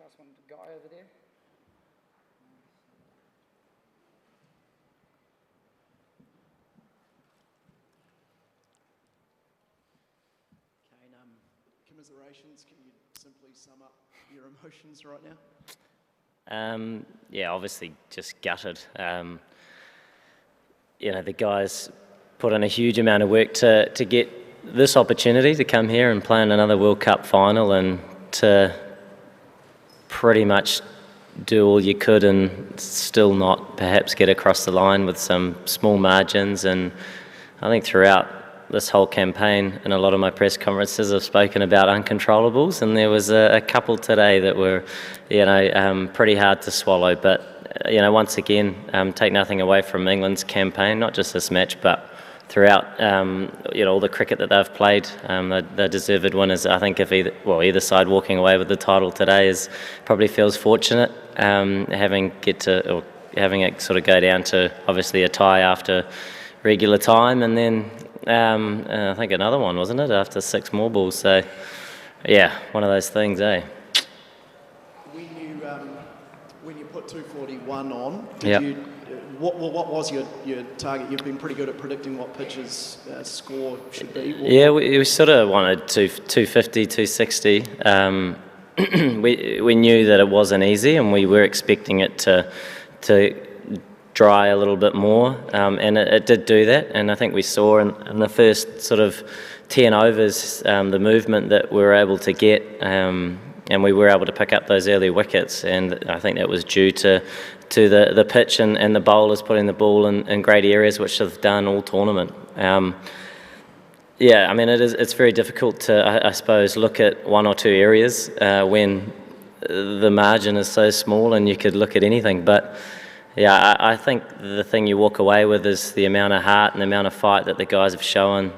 pass one to Guy over there. Kane, commiserations. Can you simply sum up your emotions right now? Yeah, obviously just gutted. The guys put in a huge amount of work to get this opportunity to come here and play in another World Cup final, and to pretty much do all you could and still not perhaps get across the line with some small margins. And I think throughout this whole campaign, in a lot of my press conferences, I've spoken about uncontrollables, and there was a couple today that were, pretty hard to swallow. But once again, take nothing away from England's campaign, not just this match, but throughout all the cricket that they've played. The deserved winners. I think if either side walking away with the title today probably feels fortunate, having it sort of go down to obviously a tie after regular time, and then I think another one, wasn't it, after 6 more balls. So yeah, one of those things, eh? When you put 241 on, yep. What was your target? You've been pretty good at predicting what pitch's score should be. Yeah, we sort of wanted 250, 260. We knew that it wasn't easy, and we were expecting it to dry a little bit more, and it did do that. And I think we saw in the first sort of 10 overs the movement that we were able to get, and we were able to pick up those early wickets, and I think that was due to the pitch and the bowlers putting the ball in great areas, which they've done all tournament. It's very difficult to, I suppose, look at one or two areas when the margin is so small and you could look at anything. But yeah, I think the thing you walk away with is the amount of heart and the amount of fight that the guys have shown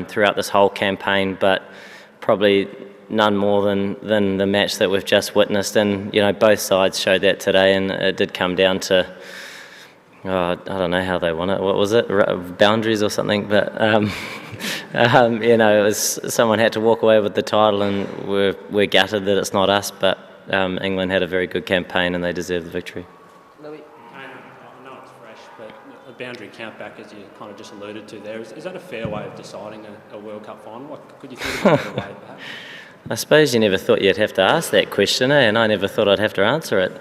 throughout this whole campaign, but probably none more than the match that we've just witnessed. And both sides showed that today, and it did come down to I don't know how they won it. What was it? Boundaries or something? But it was someone had to walk away with the title, and we're gutted that it's not us. But England had a very good campaign, and they deserve the victory. I know it's fresh, but a boundary countback, as you kind of just alluded to there, is that a fair way of deciding a World Cup final? Could you think of a better way, perhaps? I suppose you never thought you'd have to ask that question, and I never thought I'd have to answer it.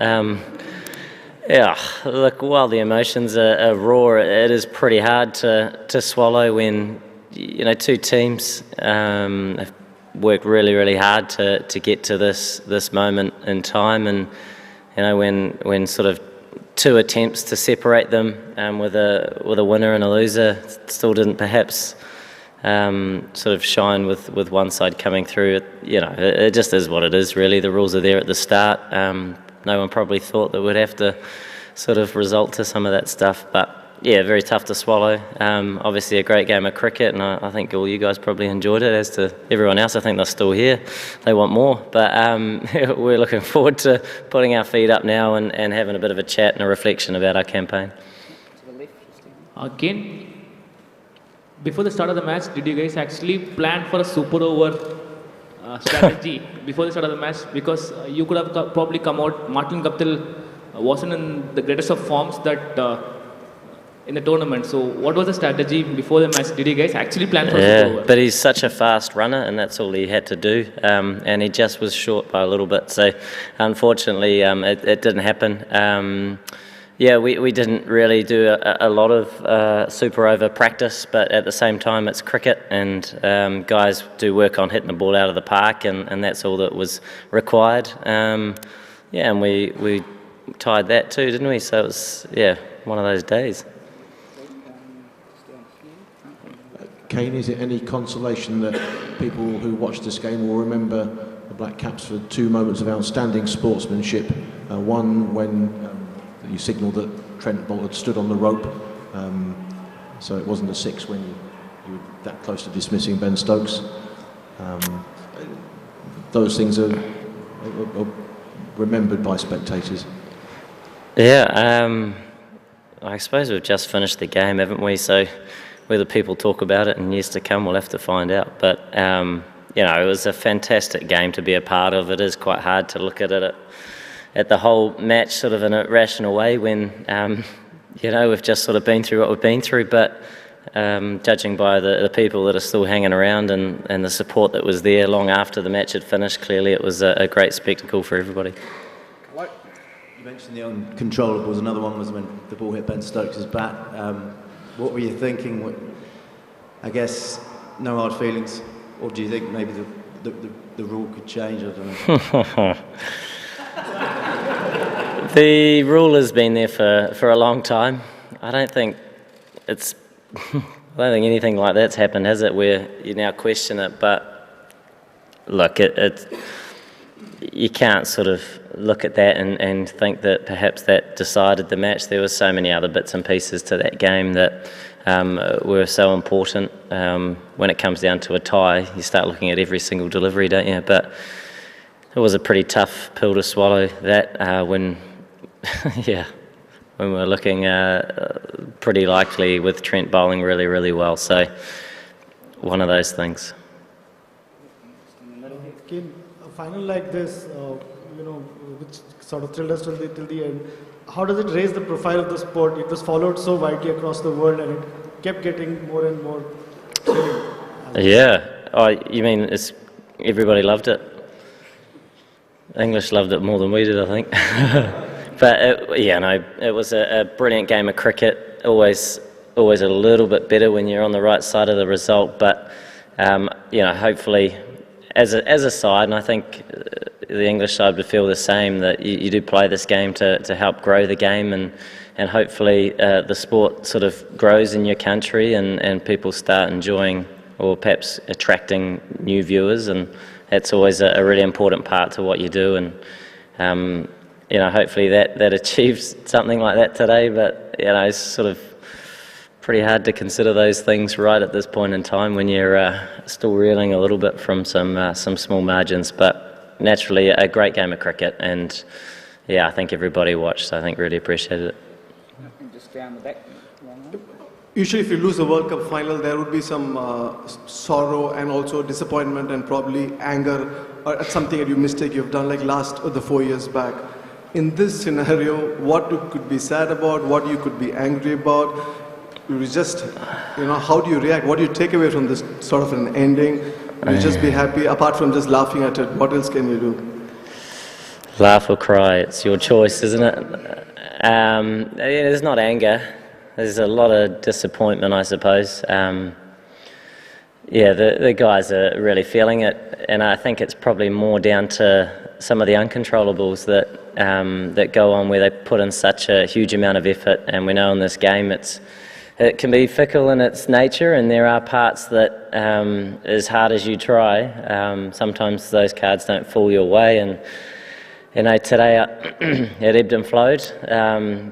Look, while the emotions are raw, it is pretty hard to swallow when two teams have worked really, really hard to get to this moment in time, and when sort of 2 attempts to separate them with a winner and a loser still didn't perhaps sort of shine with one side coming through. It just is what it is, really. The rules are there at the start. No one probably thought that we'd have to sort of result to some of that stuff, but yeah, very tough to swallow. Obviously a great game of cricket, and I think all you guys probably enjoyed it, as to everyone else. I think they're still here, they want more, but we're looking forward to putting our feet up now and having a bit of a chat and a reflection about our campaign. Again, before the start of the match, did you guys actually plan for a super over strategy before the start of the match? Because you could have probably come out, Martin Guptill wasn't in the greatest of forms in the tournament. So what was the strategy before the match? Did you guys actually plan for a super over? But he's such a fast runner, and that's all he had to do. And he just was short by a little bit. So unfortunately, it didn't happen. We didn't really do a lot of super over practice, but at the same time it's cricket, and guys do work on hitting the ball out of the park, and that's all that was required. And we tied that too, didn't we? So it was, one of those days. Kane, is it any consolation that people who watched this game will remember the Black Caps for 2 moments of outstanding sportsmanship? One when you signalled that Trent Boult had stood on the rope, so it wasn't a 6 when you were that close to dismissing Ben Stokes. Those things are remembered by spectators. I suppose we've just finished the game, haven't we? So whether people talk about it in years to come, we'll have to find out. But you know, it was a fantastic game to be a part of. It is quite hard to look at it at the whole match sort of in a rational way when, you know, we've just sort of been through what we've been through, but judging by the people that are still hanging around and the support that was there long after the match had finished, clearly it was a great spectacle for everybody. You mentioned the uncontrollables. Another one was when the ball hit Ben Stokes' bat. What were you thinking? I guess no hard feelings, or do you think maybe the rule could change? I don't know. The rule has been there for a long time. I don't think anything like that's happened, has it, where you now question it? But look, you can't sort of look at that and think that perhaps that decided the match. There were so many other bits and pieces to that game that were so important. When it comes down to a tie, you start looking at every single delivery, don't you? But it was a pretty tough pill to swallow, that, when when we're looking pretty likely with Trent bowling really, really well. So one of those things. Kane, a final like this, which sort of thrilled us till the end, how does it raise the profile of the sport? It was followed so widely across the world and it kept getting more and more thrilling. Yeah. Oh, you mean everybody loved it? English loved it more than we did, I think. But it was a brilliant game of cricket. Always a little bit better when you're on the right side of the result. But hopefully, as a side, and I think the English side would feel the same, that you do play this game to help grow the game, and hopefully the sport sort of grows in your country and people start enjoying or perhaps attracting new viewers, and that's always a really important part to what you do. And hopefully that achieves something like that today. But it's sort of pretty hard to consider those things right at this point in time when you're still reeling a little bit from some small margins. But naturally, a great game of cricket, and I think everybody watched, so I think really appreciated it. Just down the back. Usually if you lose the World Cup final, there would be some sorrow and also disappointment and probably anger at something that you've done like the 4 years back. In this scenario, what you could be sad about, what you could be angry about, you just, how do you react? What do you take away from this sort of an ending? Will you just be happy, apart from just laughing at it? What else can you do? Laugh or cry, it's your choice, isn't it? There's not anger. There's a lot of disappointment, I suppose. The guys are really feeling it, and I think it's probably more down to some of the uncontrollables that go on, where they put in such a huge amount of effort. And we know in this game it can be fickle in its nature, and there are parts that, as hard as you try, sometimes those cards don't fall your way. And today it ebbed and flowed,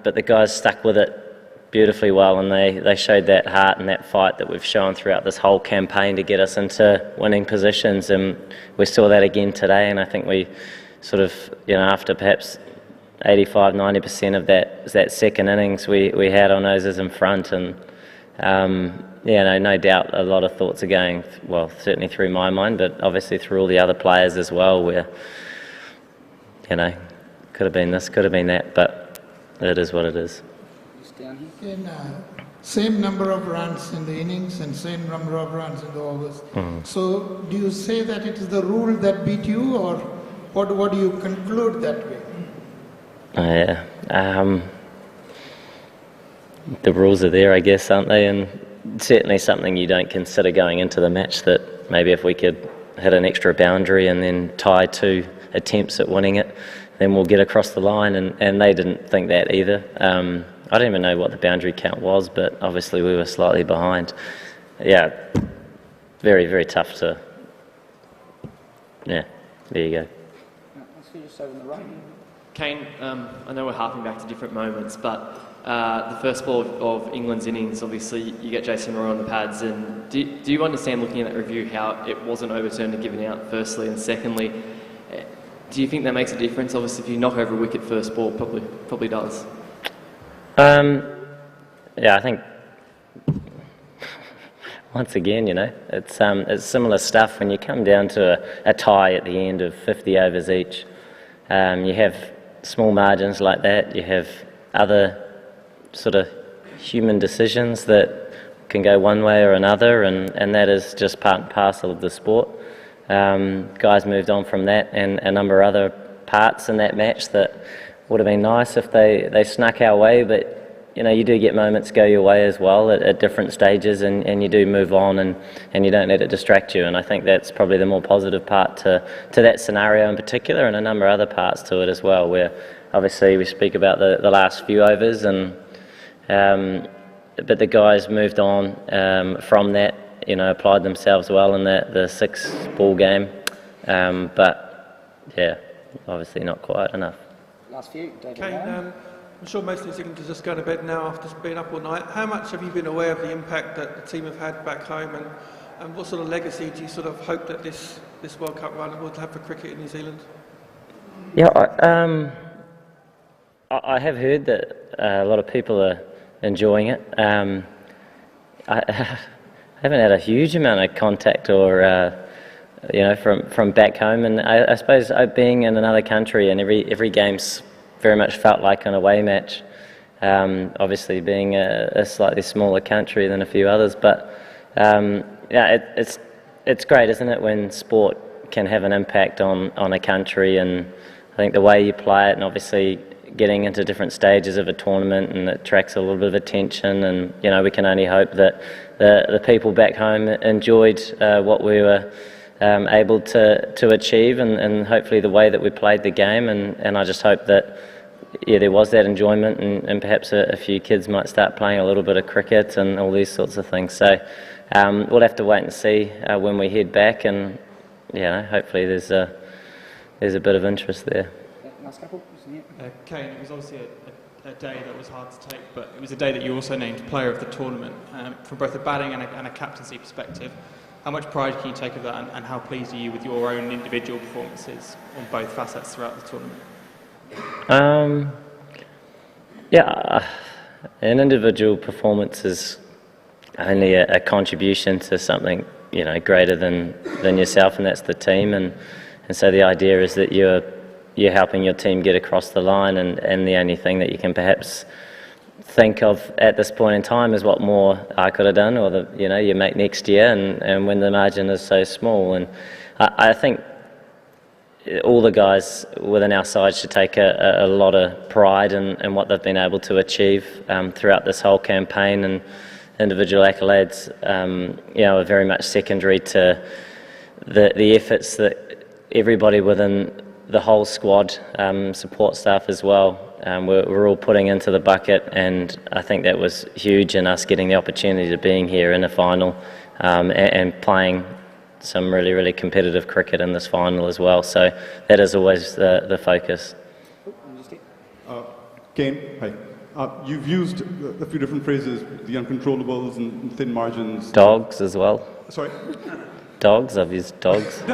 but the guys stuck with it beautifully well, and they showed that heart and that fight that we've shown throughout this whole campaign to get us into winning positions, and we saw that again today. And I think we sort of, after perhaps 85-90% of that second innings, we had our noses in front, and no doubt a lot of thoughts are going, well, certainly through my mind, but obviously through all the other players as well, where could have been this, could have been that, but it is what it is. In same number of runs in the innings and same number of runs in the overs. So do you say that it is the rule that beat you, or what do you conclude that way? The rules are there, I guess, aren't they? And certainly something you don't consider going into the match, that maybe if we could hit an extra boundary and then tie 2 attempts at winning it, then we'll get across the line, and they didn't think that either. I don't even know what the boundary count was, but obviously we were slightly behind. Very, very tough to... there you go. Let's see, just over the right. Kane, I know we're harping back to different moments, but the first ball of England's innings, obviously you get Jason Roy on the pads, and do you understand, looking at that review, how it wasn't overturned and given out, firstly, and secondly, do you think that makes a difference? Obviously, if you knock over a wicket first ball, probably does. I think once again, it's similar stuff when you come down to a tie at the end of 50 overs each. You have small margins like that. You have other sort of human decisions that can go one way or another, and that is just part and parcel of the sport. Guys moved on from that, and a number of other parts in that match that would have been nice if they snuck our way, but you do get moments go your way as well at different stages, and you do move on, and you don't let it distract you. And I think that's probably the more positive part to that scenario in particular, and a number of other parts to it as well, where obviously we speak about the last few overs, but the guys moved on from that, applied themselves well in the 6-ball game, but yeah, obviously not quite enough. Last few, David. Kane, I'm sure most New Zealanders are just going to bed now after being up all night. How much have you been aware of the impact that the team have had back home, and what sort of legacy do you sort of hope that this World Cup run will have for cricket in New Zealand? Yeah, I have heard that a lot of people are enjoying it. I haven't had a huge amount of contact or from back home, and I suppose being in another country and every game's very much felt like an away match. Obviously, being a slightly smaller country than a few others, but it's great, isn't it, when sport can have an impact on a country, and I think the way you play it, and obviously getting into different stages of a tournament, and it attracts a little bit of attention, and we can only hope that the people back home enjoyed what we were able to achieve, and hopefully the way that we played the game, and I just hope that there was that enjoyment, and perhaps a few kids might start playing a little bit of cricket and all these sorts of things. So we'll have to wait and see when we head back, and hopefully there's a bit of interest there. Last couple. Kane, it was obviously a day that was hard to take, but it was a day that you also named player of the tournament from both a batting and a captaincy perspective. How much pride can you take of that, and how pleased are you with your own individual performances on both facets throughout the tournament? An individual performance is only a contribution to something greater than yourself, and that's the team, and so the idea is that you're helping your team get across the line, and the only thing that you can perhaps think of at this point in time is what more I could have done, or you make next year, and when the margin is so small. And I think all the guys within our side should take a lot of pride in what they've been able to achieve throughout this whole campaign, and individual accolades are very much secondary to the efforts that everybody within the whole squad, support staff as well, we're all putting into the bucket, and I think that was huge in us getting the opportunity to being here in a final and playing some really, really competitive cricket in this final as well. So that is always the focus. Kane, hi. You've used a few different phrases, the uncontrollables and thin margins. Dogs as well. Sorry? Dogs, I've used dogs.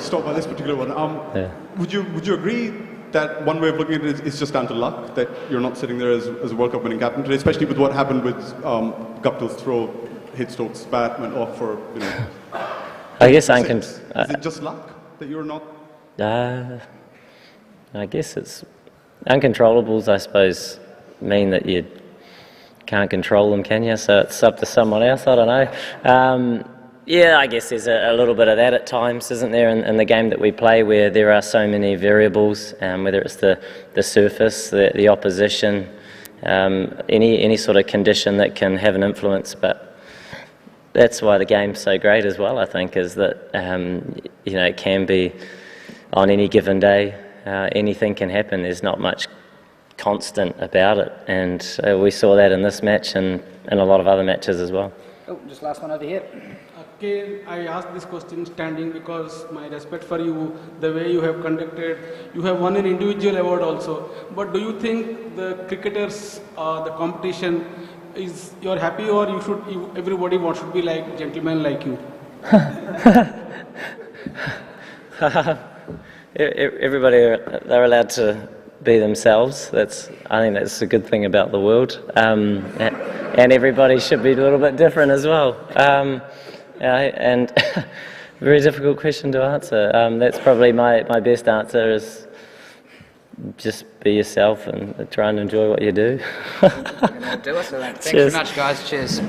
Stop by this particular one. Yeah. Would you agree that one way of looking at it is just down to luck, that you're not sitting there as a World Cup winning captain today, especially with what happened with Guptill's throw, hit Stokes' bat, went off for, I guess is it just luck that you're not? I guess it's uncontrollables, I suppose, mean that you can't control them, can you? So it's up to someone else, I don't know. I guess there's a little bit of that at times, isn't there, in the game that we play, where there are so many variables, whether it's the surface, the opposition, any sort of condition that can have an influence. But that's why the game's so great as well, I think, is that it can be on any given day, anything can happen. There's not much constant about it, and we saw that in this match and a lot of other matches as well. Oh, just last one over here. Okay, I asked this question standing because my respect for you, the way you have conducted, you have won an individual award also. But do you think the cricketers, the competition, you're happy, or everybody should be like gentlemen like you? Everybody, they're allowed to be themselves. I think that's a good thing about the world. And everybody should be a little bit different as well. And very difficult question to answer. That's probably my best answer is just be yourself and try and enjoy what you do. Do it. So then. Thanks very much, guys. Cheers.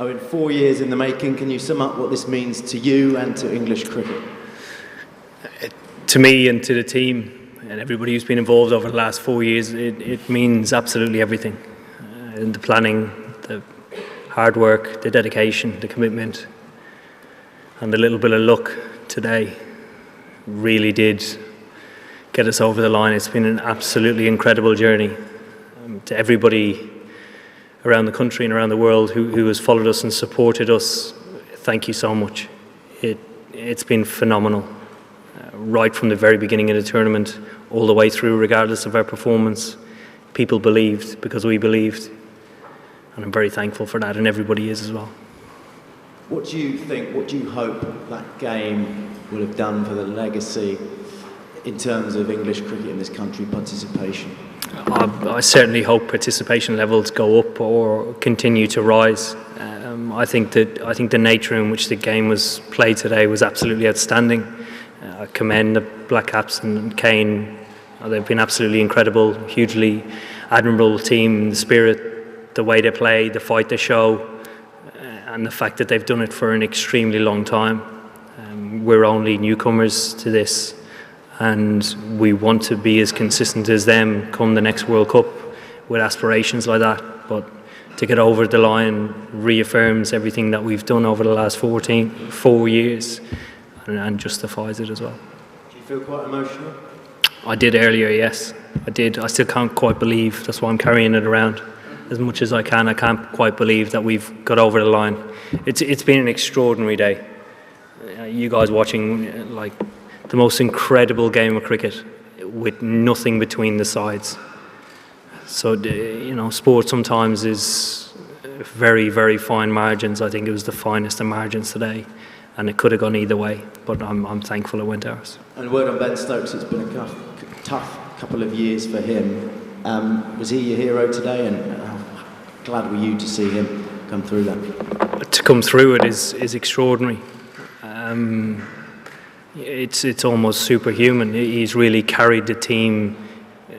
Oh, in 4 years in the making, can you sum up what this means to you and to English cricket? To me and to the team and everybody who's been involved over the last 4 years, it means absolutely everything. And the planning, the hard work, the dedication, the commitment, and the little bit of luck today really did get us over the line. It's been an absolutely incredible journey. To everybody around the country and around the world who has followed us and supported us, thank you so much. It's been phenomenal. Right from the very beginning of the tournament, all the way through, regardless of our performance, people believed because we believed. And I'm very thankful for that, and everybody is as well. What do you think, what do you hope that game will have done for the legacy in terms of English cricket in this country, participation? I certainly hope participation levels go up or continue to rise. I think the nature in which the game was played today was absolutely outstanding. I commend the Black Caps and Kane. They've been absolutely incredible, hugely admirable team, the spirit, the way they play, the fight they show, and the fact that they've done it for an extremely long time. We're only newcomers to this, and we want to be as consistent as them come the next World Cup with aspirations like that. But to get over the line reaffirms everything that we've done over the last 4 years and justifies it as well. Do you feel quite emotional? I did earlier, yes. I did. I still can't quite believe, that's why I'm carrying it around as much as I can. I can't quite believe that we've got over the line. It's been an extraordinary day. You guys watching like the most incredible game of cricket with nothing between the sides. So, you know, sport sometimes is very, very fine margins. I think it was the finest of margins today, and it could have gone either way, but I'm thankful it went ours. And a word on Ben Stokes, it's been a tough couple of years for him. Was he your hero today, and how glad were you to see him come through that? To come through it is extraordinary. It's almost superhuman. He's really carried the team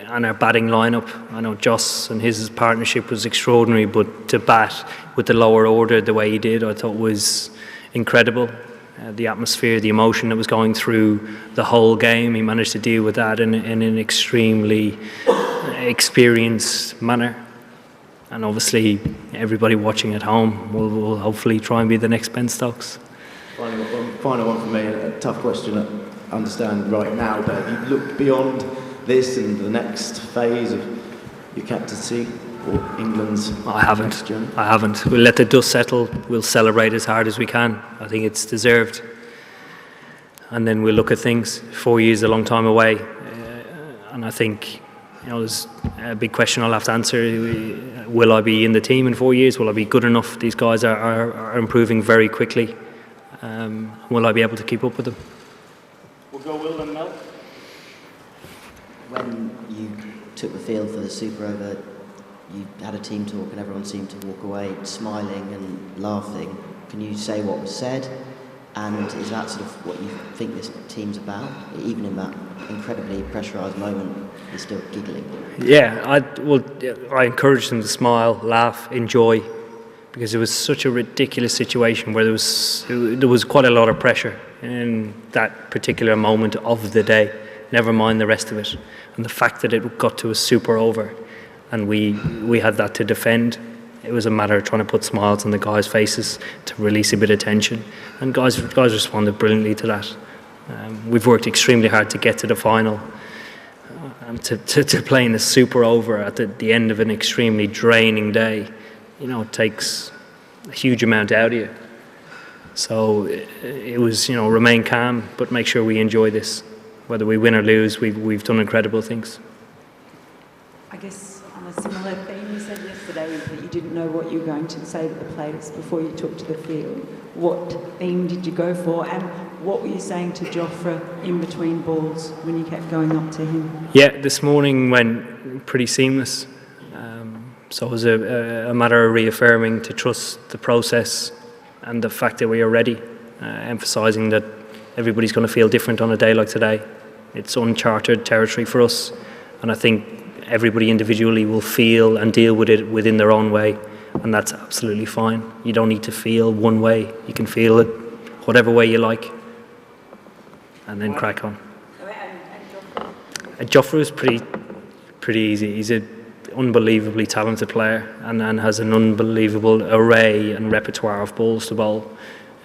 and our batting lineup. I know Joss and his partnership was extraordinary, but to bat with the lower order the way he did, I thought was incredible. The atmosphere, the emotion that was going through the whole game, he managed to deal with that in an extremely experienced manner. And obviously, everybody watching at home will hopefully try and be the next Ben Stokes. Final one for me, a tough question I understand right now, but have you looked beyond this and the next phase of your captaincy or England's next journey? I haven't. We'll let the dust settle. We'll celebrate as hard as we can. I think it's deserved. And then we'll look at things. 4 years is a long time away. And I think, you know, there's a big question I'll have to answer. Will I be in the team in 4 years? Will I be good enough? These guys are improving very quickly. Will I be able to keep up with them? We'll go Will and Mel. When you took the field for the Super Over, you had a team talk and everyone seemed to walk away smiling and laughing. Can you say what was said? And is that sort of what you think this team's about? Even in that incredibly pressurised moment, you're still giggling. Yeah, I encouraged them to smile, laugh, enjoy, because it was such a ridiculous situation where there was quite a lot of pressure in that particular moment of the day, never mind the rest of it. And the fact that it got to a super over and we had that to defend, it was a matter of trying to put smiles on the guys' faces to release a bit of tension. And guys responded brilliantly to that. We've worked extremely hard to get to the final. And to play in a super over at the end of an extremely draining day, you know, it takes a huge amount out of you. So it was, you know, remain calm, but make sure we enjoy this. Whether we win or lose, we've done incredible things. I guess on a similar theme, you said yesterday that you didn't know what you were going to say to the players before you took to the field. What theme did you go for, and what were you saying to Jofra in between balls when you kept going up to him? Yeah, this morning went pretty seamless. So it was a matter of reaffirming to trust the process and the fact that we are ready, emphasising that everybody's going to feel different on a day like today. It's uncharted territory for us, and I think everybody individually will feel and deal with it within their own way. and that's absolutely fine. You don't need to feel one way. You can feel it whatever way you like, and then crack on. And Joffrey's pretty easy. He's an unbelievably talented player and has an unbelievable array and repertoire of balls to bowl.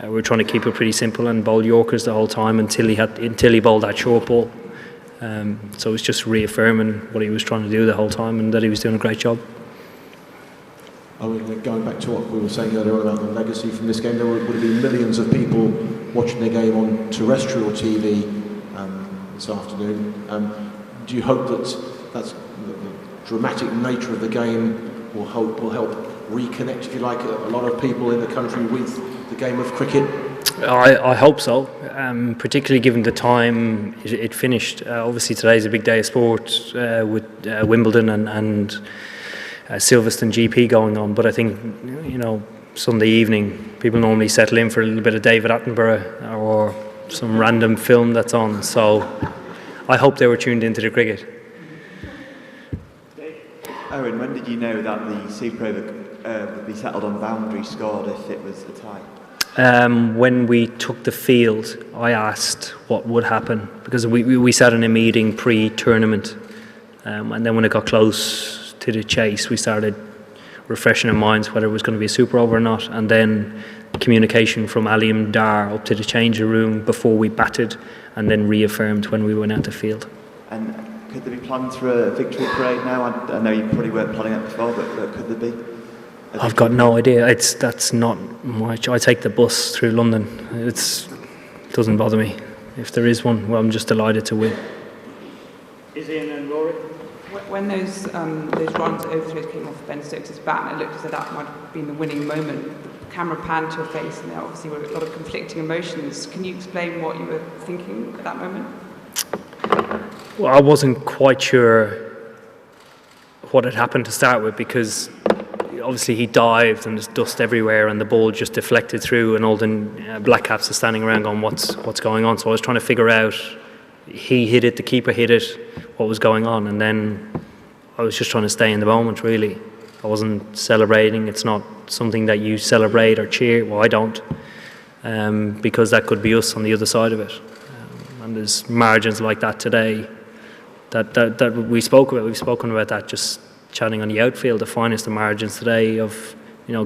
We're trying to keep it pretty simple and bowl Yorkers the whole time until he bowled that short ball. So it's just reaffirming what he was trying to do the whole time and that he was doing a great job. Going back to what we were saying earlier on about the legacy from this game, there would have been millions of people watching the game on terrestrial TV this afternoon. Do you hope that's the dramatic nature of the game will help reconnect, if you like, a lot of people in the country with the game of cricket? I hope so, particularly given the time it finished. Obviously today's a big day of sport with Wimbledon and Silverstone GP going on, but I think, Sunday evening people normally settle in for a little bit of David Attenborough or some random film that's on, so I hope they were tuned into the cricket. Eoin, when did you know that the Super Over would be settled on boundary scored if it was a tie? When we took the field, I asked what would happen, because we sat in a meeting pre-tournament, and then when it got close to the chase, we started refreshing our minds whether it was going to be a super over or not, and then communication from Aliam Dar up to the changing room before we batted, and then reaffirmed when we went out the field. And could there be plans for a victory parade now? I know you probably weren't planning it before, but could there be? I've got no idea. That's not much. I take the bus through London. It doesn't bother me. If there is one, well, I'm just delighted to win. Is Ian and Rory? When those runs over through came off Ben Stokes' bat, and it looked as though that might have been the winning moment. The camera panned to your face, and there obviously were a lot of conflicting emotions. Can you explain what you were thinking at that moment? Well, I wasn't quite sure what had happened to start with, because obviously he dived and there's dust everywhere and the ball just deflected through, and all the Black Caps are standing around going, what's going on? So I was trying to figure out, he hit it, the keeper hit it, what was going on, and then I was just trying to stay in the moment, really. I wasn't celebrating. It's not something that you celebrate or cheer. Well, I don't, because that could be us on the other side of it. And there's margins like that today that we spoke about. We've spoken about that just chatting on the outfield, the finest of margins today of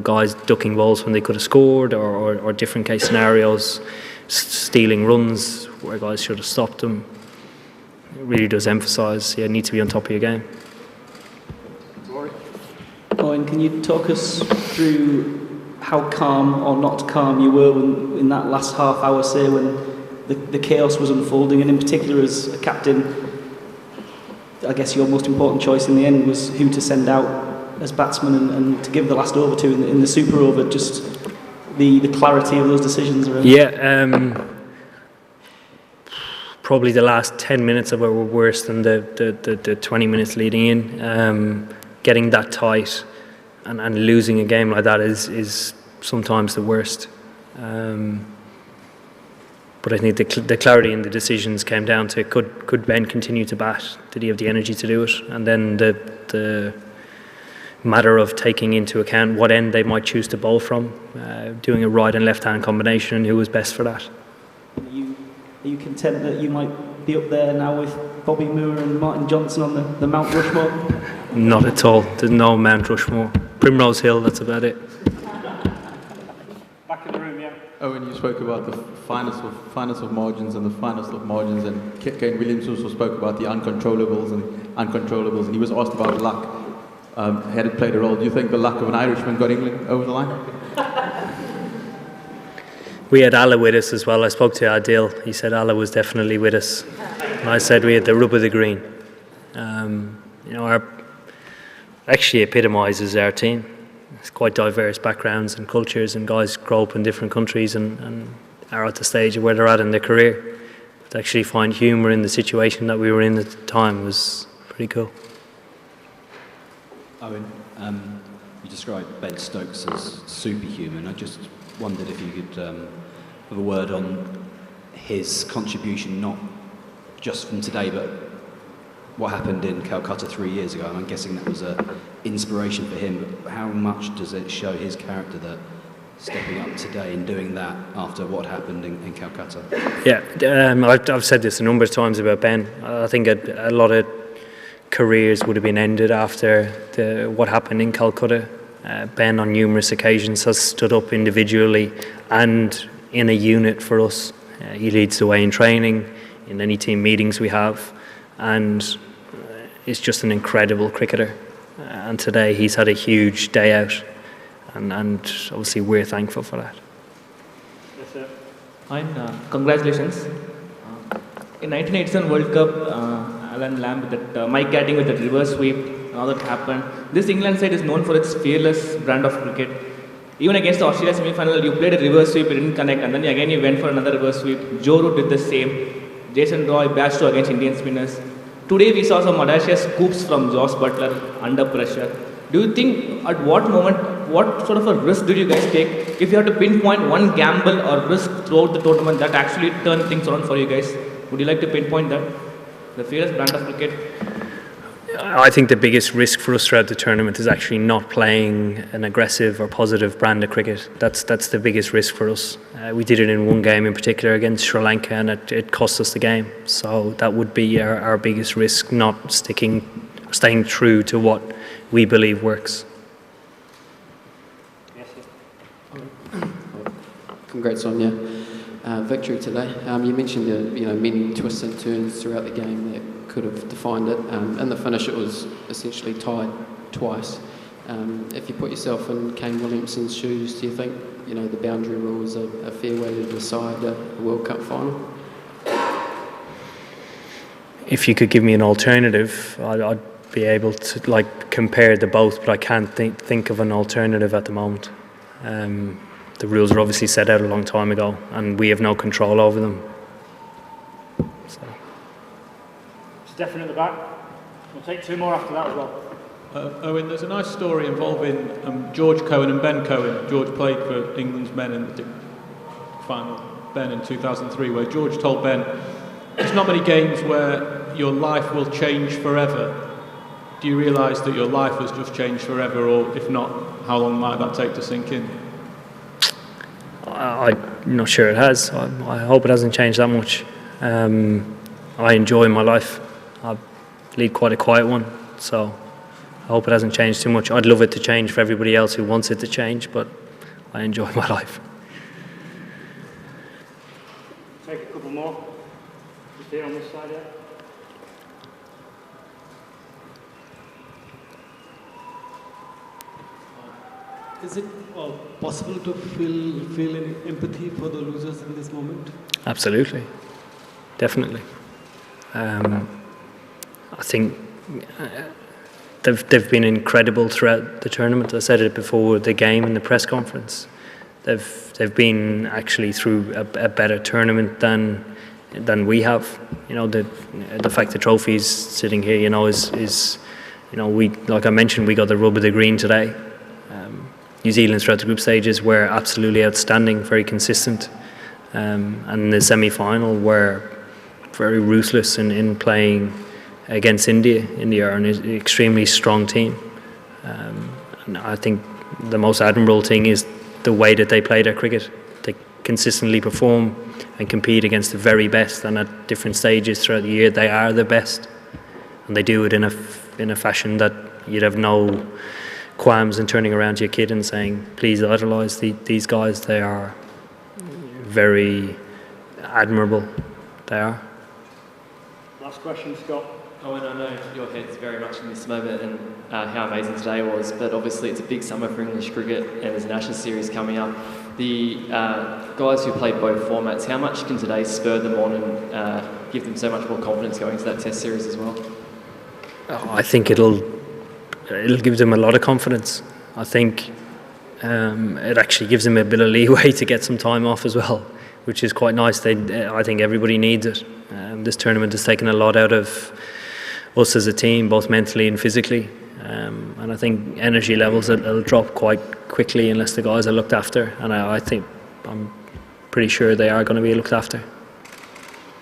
guys ducking balls when they could have scored, or different case scenarios, stealing runs where guys should have stopped them. It really does emphasise you need to be on top of your game. Eoin, can you talk us through how calm or not calm you were in that last half hour, say, when the chaos was unfolding, and in particular as a captain, I guess your most important choice in the end was who to send out as batsman and to give the last over to in the Super Over, just the clarity of those decisions around. Yeah, probably the last 10 minutes of it were worse than the 20 minutes leading in. Getting that tight and losing a game like that is sometimes the worst. But I think the clarity in the decisions came down to could Ben continue to bat? Did he have the energy to do it? And then the matter of taking into account what end they might choose to bowl from, doing a right and left hand combination, and who was best for that. Are you content that you might be up there now with Bobby Moore and Martin Johnson on the Mount Rushmore? Not at all. There's no Mount Rushmore. Primrose Hill, that's about it. Back in the room, yeah. When you spoke about the finest of margins and the finest of margins, and Kane Williamson also spoke about the uncontrollables, and he was asked about luck. Had it played a role? Do you think the luck of an Irishman got England over the line? We had Allah with us as well. I spoke to Adil. He said Allah was definitely with us. And I said we had the rub of the green. Our actually epitomises our team. It's quite diverse backgrounds and cultures, and guys grow up in different countries and are at the stage of where they're at in their career. But to actually find humour in the situation that we were in at the time was pretty cool. Eoin, you described Ben Stokes as superhuman. I just wondered if you could have a word on his contribution, not just from today, but what happened in Calcutta 3 years ago, and I'm guessing that was an inspiration for him. But how much does it show his character that stepping up today and doing that after what happened in Calcutta? Yeah, I've said this a number of times about Ben. I think a lot of careers would have been ended after what happened in Calcutta. Ben on numerous occasions has stood up individually and in a unit for us. He leads the way in training, in any team meetings we have, and is just an incredible cricketer. And today he's had a huge day out, and obviously we're thankful for that. Yes, sir. And congratulations. In 1987 World Cup, Alan Lamb with that Mike Gatting with that reverse sweep, all that happened. This England side is known for its fearless brand of cricket. Even against the Australia semi-final, you played a reverse sweep, it didn't connect, and then again you went for another reverse sweep. Joe Root did the same. Jason Roy bashed against Indian spinners. Today we saw some audacious scoops from Josh Butler under pressure. Do you think at what moment, what sort of a risk did you guys take? If you had to pinpoint one gamble or risk throughout the tournament that actually turned things around for you guys, would you like to pinpoint that? The fearless brand of cricket? I think the biggest risk for us throughout the tournament is actually not playing an aggressive or positive brand of cricket. That's the biggest risk for us. We did it in one game in particular against Sri Lanka, and it cost us the game. So that would be our biggest risk, not staying true to what we believe works. Yes, sir. Congrats on your victory today. You mentioned the many twists and turns throughout the game that could have defined it. In the finish, it was essentially tied twice. If you put yourself in Kane Williamson's shoes, do you think the boundary rule is a fair way to decide a World Cup final? If you could give me an alternative, I'd be able to compare the both, but I can't think of an alternative at the moment. The rules were obviously set out a long time ago, and we have no control over them. So. Stephen at the back. We'll take two more after that as well. Owen, there's a nice story involving George Cohen and Ben Cohen. George played for England's men in the final, Ben in 2003, where George told Ben, there's not many games where your life will change forever. Do you realise that your life has just changed forever, or if not, how long might that take to sink in? I'm not sure it has. I hope it hasn't changed that much. I enjoy my life. I lead quite a quiet one, so I hope it hasn't changed too much. I'd love it to change for everybody else who wants it to change, but I enjoy my life. Take a couple more. Just here on this side, yeah. Is it possible to feel any empathy for the losers in this moment? Absolutely, definitely. I think they've been incredible throughout the tournament. I said it before the game and the press conference. They've been actually through a better tournament than we have. The fact the trophy's sitting here, is we, like I mentioned, we got the rub of the green today. New Zealand throughout the group stages were absolutely outstanding, very consistent, and the semi-final were very ruthless in playing against India. India are an extremely strong team, and I think the most admirable thing is the way that they play their cricket. They consistently perform and compete against the very best, and at different stages throughout the year they are the best, and they do it in a fashion that you'd have no qualms in turning around to your kid and saying, please idolise these guys. They are very admirable. They are. Last question, Scott. Owen, I know your head's very much in this moment and how amazing today was, but obviously it's a big summer for English cricket and there's an Ashes series coming up. The guys who played both formats, how much can today spur them on and give them so much more confidence going into that Test series as well? I think it'll give them a lot of confidence. I think it actually gives them a bit of leeway to get some time off as well, which is quite nice. I think everybody needs it. This tournament has taken a lot out of us as a team, both mentally and physically. And I think energy levels will drop quite quickly unless the guys are looked after. And I'm pretty sure they are going to be looked after.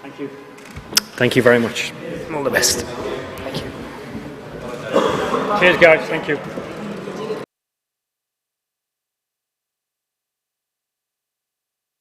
Thank you. Thank you very much. All the best. Thank you. Cheers, guys. Thank you.